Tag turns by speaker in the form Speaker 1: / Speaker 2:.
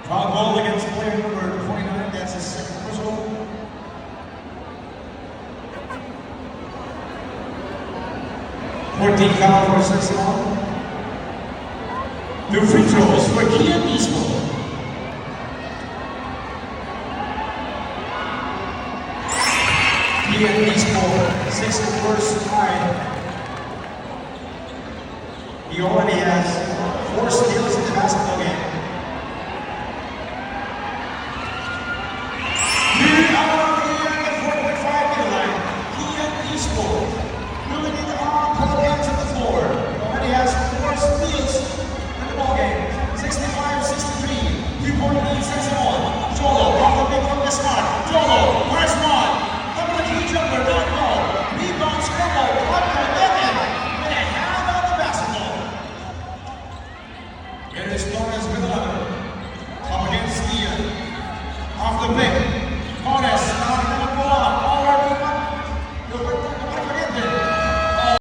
Speaker 1: Foul ball against player number 29. That's his second whistle. Fourteen foul for Sexton. New free throws for Kian Eastwood. Kian Eastwood, 6 in first time. He already has 4 steals in the basketball game. It is Torres with 11. Up against Ian. Off the pick.